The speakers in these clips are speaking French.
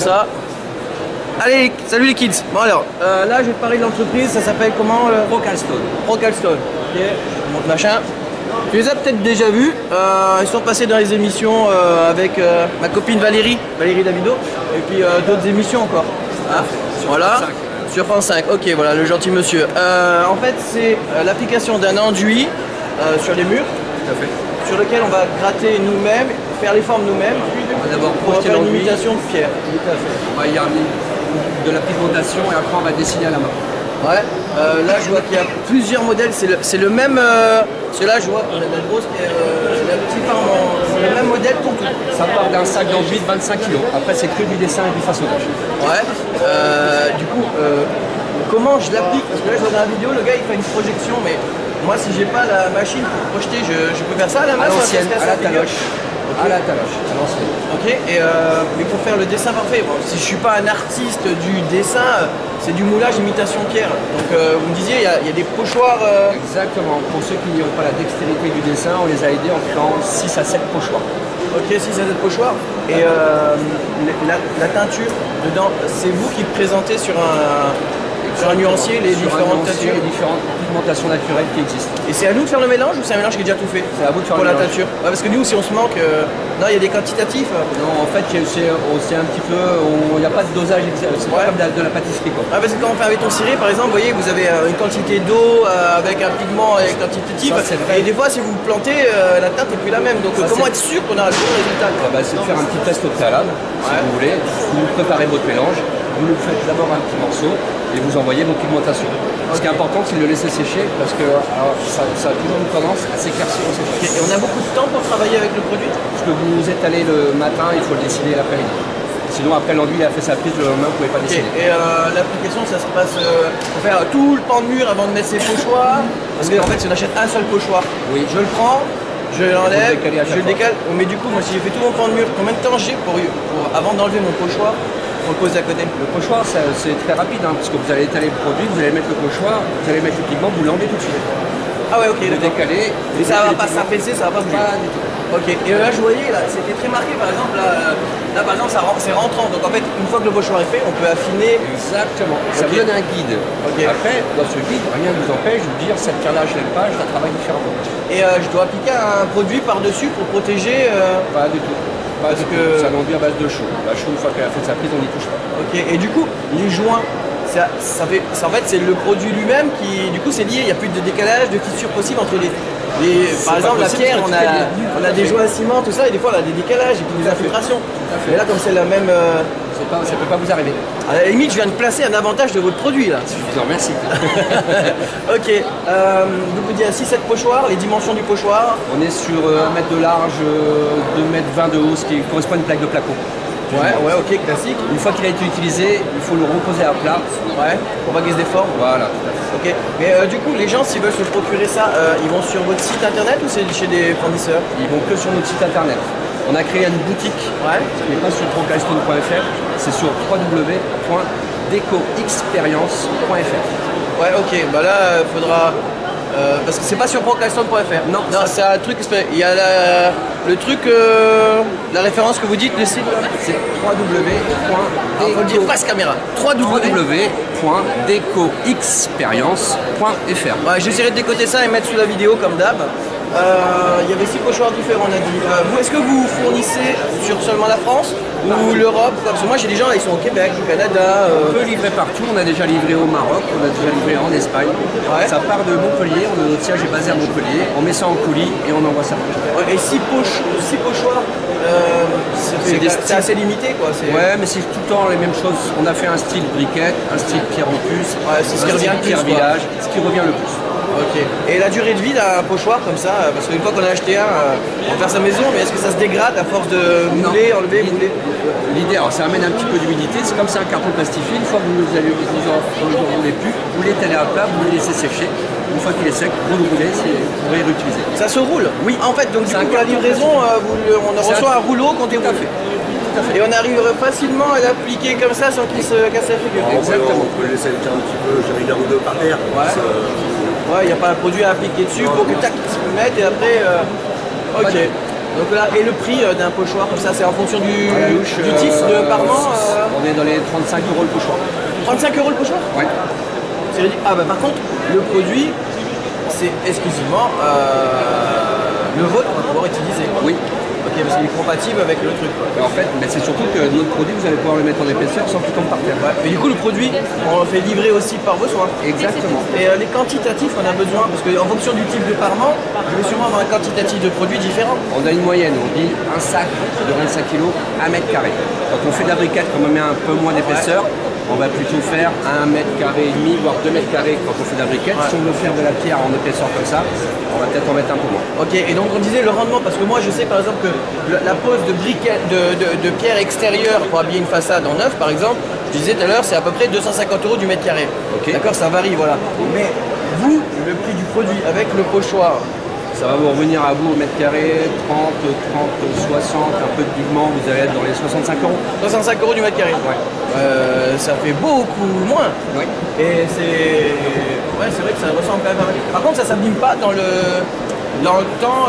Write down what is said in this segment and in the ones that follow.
Ça. Allez, salut les kids. Bon alors, là je vais te parler de l'entreprise, ça s'appelle comment Procalstone. Procalstone. Ok, je te montre machin. Tu les as peut-être déjà vus, ils sont passés dans les émissions avec ma copine Valérie Davido, et puis d'autres émissions encore. Ah, voilà, France 5. Sur France 5, ok, voilà, le gentil monsieur. En fait, c'est l'application d'un enduit sur les murs, Tout à fait. sur lequel on va gratter nous-mêmes, faire les formes nous-mêmes, On va d'abord pour projeter faire une l'enduit. imitation de pierre. Tout à fait. On va y amener de la pigmentation et après on va dessiner à la main. Ouais, là je vois qu'il y a plusieurs modèles, c'est le même, celui-là je vois, on a la grosse, la petite forme, c'est le même modèle pour tout. Ça part d'un sac d'enduit de 25 kg. Après c'est que du dessin et du façonnage. Ouais, du coup, comment je l'applique? Parce que là je vois dans la vidéo, le gars il fait une projection, mais moi si j'ai pas la machine pour projeter, je peux faire ça à la main? À l'ancienne, à la taloche. Okay. À la taloche, à l'ancienne. Ok, mais pour faire le dessin parfait, bon, si je suis pas un artiste du dessin, c'est du moulage imitation pierre. Donc vous me disiez, il y a des pochoirs. Exactement. Pour ceux qui n'ont pas la dextérité du dessin, on les a aidés en créant 6 à 7 pochoirs. Ok, 6 à 7 pochoirs. Et la teinture dedans, c'est vous qui présentez sur un nuancier les différentes teintures, les différentes pigmentations naturelles qui existent. Et c'est à nous de faire le mélange ou c'est un mélange qui est déjà tout fait? C'est à vous de faire pour le la mélange. teinture. Ouais, parce que nous, si on se manque, non, il y a des quantitatifs. Non, en fait, c'est un petit peu, il n'y a pas de dosage, c'est pas comme de la pâtisserie quoi. Ah, parce que quand on fait un béton ciré, par exemple, vous voyez, vous avez une quantité d'eau avec un pigment quantitatif. Ça, c'est vrai. Et des fois, si vous plantez, la teinte n'est plus la même. Donc, Ça, comment c'est- être sûr qu'on a le bon résultat quoi? C'est de faire un petit test au préalable, si vous voulez. Vous préparez votre mélange, vous nous faites d'abord un petit morceau et vous envoyez vos pigmentations. Ce qui est important, c'est de le laisser sécher parce que ça a toujours une tendance à s'éclaircir au séchage. Et on a beaucoup de temps pour travailler avec le produit? Parce que vous étalez le matin, il faut le dessiner l'après-midi. Sinon, après l'enduit, il a fait sa prise, le lendemain, vous ne pouvez pas Ok. dessiner. Et l'application, ça se passe pour faire tout le pan de mur avant de mettre ses pochoirs. Parce qu'en fait, si on achète un seul pochoir, Oui. je le prends, je l'enlève, Vous le décalez à je chaque le décale. Mais du coup, moi, si j'ai fait tout mon pan de mur, combien de temps j'ai avant d'enlever mon pochoir pour le poser à côté? Le pochoir, c'est très rapide, parce que vous allez étaler le produit, vous allez mettre le pochoir, vous allez mettre le pigment, vous l'enlevez tout de suite. Ah ouais, ok, Vous le d'accord. décalez. Et ça va pas s'affaisser, ça va pas bouger. Pas du tout. Ok, et là je voyais, là, c'était très marqué par exemple, là par exemple c'est rentrant, donc en fait une fois que le pochoir est fait, on peut affiner. Exactement. Ça Ok. vous donne un guide. Ok. Après, dans ce guide, rien ne vous empêche de dire cette pierre-là, je l'aime pas, je la travaille différemment. Et je dois appliquer un produit par-dessus pour protéger. Pas du tout. Pas du tout. C'est un enduit à base de chaux. La chaux, une fois qu'elle a fait sa prise, on n'y touche pas. Ok, et du coup, les joints, en fait c'est le produit lui-même qui, du coup c'est lié, il n'y a plus de décalage, de fissure possible entre par exemple la possible, pierre, parce que on tu fais bien. a des joints à ciment, tout ça, et des fois on a des décalages et puis des infiltrations. fait. Mais là comme c'est la même. Ça peut pas vous arriver. À la limite, je viens de placer un avantage de votre produit là. Je vous en remercie. Ok, donc vous dites à 6-7 pochoirs, les dimensions du pochoir. On est sur 1 mètre de large, 2 mètres 20 de haut, ce qui correspond à une plaque de placo. Ouais, ok, classique. Une fois qu'il a été utilisé, il faut le reposer à plat. Ouais, pour pas qu'il se déforme. Voilà, tout à fait. Ok, mais du coup, les gens, s'ils veulent se procurer ça, ils vont sur votre site internet ou c'est chez des fournisseurs? Ils vont que sur notre site internet. On a créé une boutique Ouais. qui n'est pas sur procalstone.fr, c'est sur www.decoexperience.fr. Ouais, ok, bah là, faudra. Parce que c'est pas sur procalstone.fr. Non, c'est un truc. Il y a le truc, la référence que vous dites, le site. C'est Faut le dire face caméra. www.decoexperience.fr. Ouais, j'essaierai de décoter ça et mettre sous la vidéo comme d'hab. Il y avait 6 pochoirs différents, on a dit. Vous, est-ce que vous fournissez sur seulement la France ou l'Europe? Parce que moi j'ai des gens là, ils sont au Québec, au Canada. On peut livrer partout, on a déjà livré au Maroc, on a déjà livré en Espagne. Ouais. Ça part de Montpellier, notre siège est basé à Montpellier, on met ça en colis et on envoie ça. Et 6 pochoirs, c'est assez limité quoi. Ouais, mais c'est tout le temps les mêmes choses. On a fait un style briquette, un style pierre en plus, Ouais, c'est ce qui un revient style le plus, pierre quoi. village, ce qui revient le plus. Ok. Et la durée de vie d'un pochoir comme ça, parce qu'une fois qu'on a acheté un, on va faire sa maison, mais est-ce que ça se dégrade à force de mouler, enlever, mouler? L'idée, alors ça amène un petit peu d'humidité, c'est comme c'est un carton plastifié, une fois que vous en roulez plus, vous l'étalez à plat, vous le laissez sécher, une fois qu'il est sec, vous le roulez, vous pourrez réutiliser. Ça se roule? Oui. En fait, donc du C'est coup, un pour la carton livraison, on C'est reçoit un un- rouleau qu'on déroule. Et on arrive facilement à l'appliquer comme ça sans qu'il se casse la figure. Exactement. On peut le laisser un petit peu, j'avais une heure ou deux par terre. Ouais, il n'y a pas un produit à appliquer dessus pour que tac, tu peux mettre et après. Ok. Donc là, et le prix d'un pochoir comme ça, c'est en fonction du type de parement On est dans les 35 € le pochoir. 35 € le pochoir? Ouais. C'est ridicule. Ah bah par contre, le produit, c'est exclusivement le vôtre qu'on va pouvoir utiliser. Oui. Ok, parce qu'il est compatible avec le truc. Quoi. Mais en fait, mais c'est surtout que notre produit, vous allez pouvoir le mettre en épaisseur sans qu'il tombe par terre. Ouais. Mais du coup, le produit, on le fait livrer aussi par vos soins. Exactement. Et les quantitatifs, on a besoin, parce qu'en fonction du type de parement, je vais sûrement avoir un quantitatif de produits différent. On a une moyenne, on dit un sac de 25 kg, 1 mètre carré. Quand on fait de la briquette, comme on met un peu moins d'épaisseur, on va plutôt faire 1 mètre carré et demi, voire 2 mètres carrés quand on fait de la briquette. Si on veut faire de la pierre en épaisseur comme ça, on va peut-être en mettre un peu moins. Ok, et donc on disait le rendement, parce que moi je sais par exemple que la pose de briquette, de pierre extérieure pour habiller une façade en neuf par exemple, je disais tout à l'heure, c'est à peu près 250 € du mètre carré. Ok. D'accord, ça varie, voilà. Mais vous, le prix du produit avec le pochoir, Ça va vous revenir à vous au mètre carré, 30, 60, un peu de pigment, vous allez être dans les 65 €. 65 € du mètre carré. Ouais. Ça fait beaucoup moins. Oui. Et c'est vrai que ça ressemble quand même à... Par contre, ça s'abîme pas dans le temps,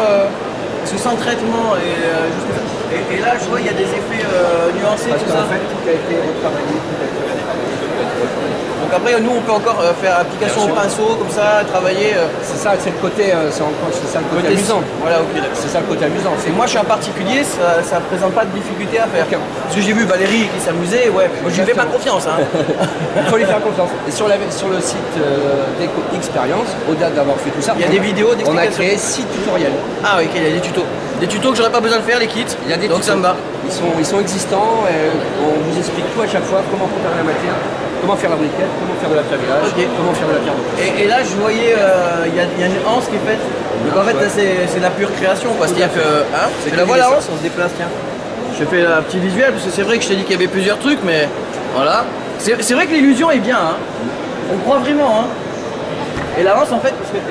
parce que sans traitement et là, je vois, il y a des effets nuancés, Parce tout ça. qu'en fait, tout a été retravaillé, tout a été Donc après, nous, on peut encore faire application au Bien sûr. pinceau, comme ça, travailler. C'est ça, c'est le côté, c'est ça le côté côté- amusant. Voilà, ok, d'accord. C'est ça le côté amusant. Et moi, je suis un particulier, ça ne présente pas de difficulté à faire. Aucun. Parce que j'ai vu Valérie qui s'amusait, ouais, moi, je lui fais pas confiance. Hein. Il faut lui faire confiance. Et sur le site d'Eco Experience, au-delà d'avoir fait tout ça, Il y a des vidéos on a d'explication. créé 6 tutoriels. Ah, ok, il y a des tutos. Des tutos que j'aurais pas besoin de faire, les kits. Il y a des Donc tutos. ça me va. Ils sont existants, et on vous explique tout à chaque fois, comment préparer la matière, comment faire la briquette, comment faire de la claviage, Ok. comment faire de la pierre de couche. Et là, je voyais, il y a une anse qui est faite. Donc en fait, là, c'est la pure création, quoi. C'est-à-dire que, C'est tu la que vois des la dessins. anse, on se déplace, tiens. Je fais un petit visuel parce que c'est vrai que je t'ai dit qu'il y avait plusieurs trucs, mais voilà. C'est vrai que l'illusion est bien, hein. On croit vraiment, hein. Et la anse, en fait, parce que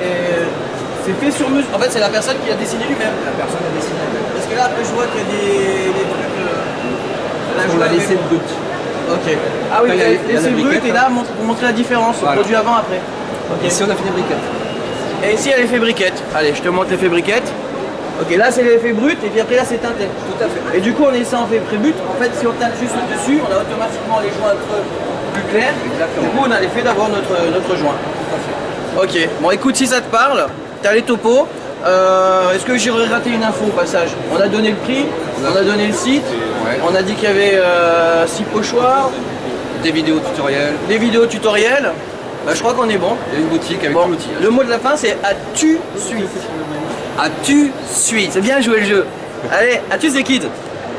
c'est fait sur mesure. En fait, c'est la personne qui a dessiné lui-même. La personne a dessiné. Parce que là, après, je vois qu'il y a des trucs. Là, je On vois l'a laissé avec- brut. Ok. Ah oui, Après, il y a laissé la brut briquette, et là, pour montrer la différence, le Voilà. produit avant-après. Ok. Ici, on a fait des briquettes. Et ici, il y a l'effet briquette. Allez, je te montre l'effet briquette. Ok, là, c'est l'effet brut, et puis après, là, c'est teinté. Tout à fait. Et du coup, on est ça en fait pré-but. En fait, si on teinte juste au-dessus, on a automatiquement les joints creux plus clairs. Exactement. Du coup, on a l'effet d'avoir notre joint. Ok, bon, écoute, si ça te parle, t'as les topos. Est-ce que j'aurais raté une info au passage? On a donné le prix, on a donné le site, Ouais. on a dit qu'il y avait 6 pochoirs, Des vidéos tutoriels, des vidéos tutoriels. Bah, je crois qu'on est bon. il y a une boutique avec Bon, tout l'outil. le mot de la fin, c'est à tu suis. Ah, tu suis. C'est bien joué le jeu. Allez, à tous les kids.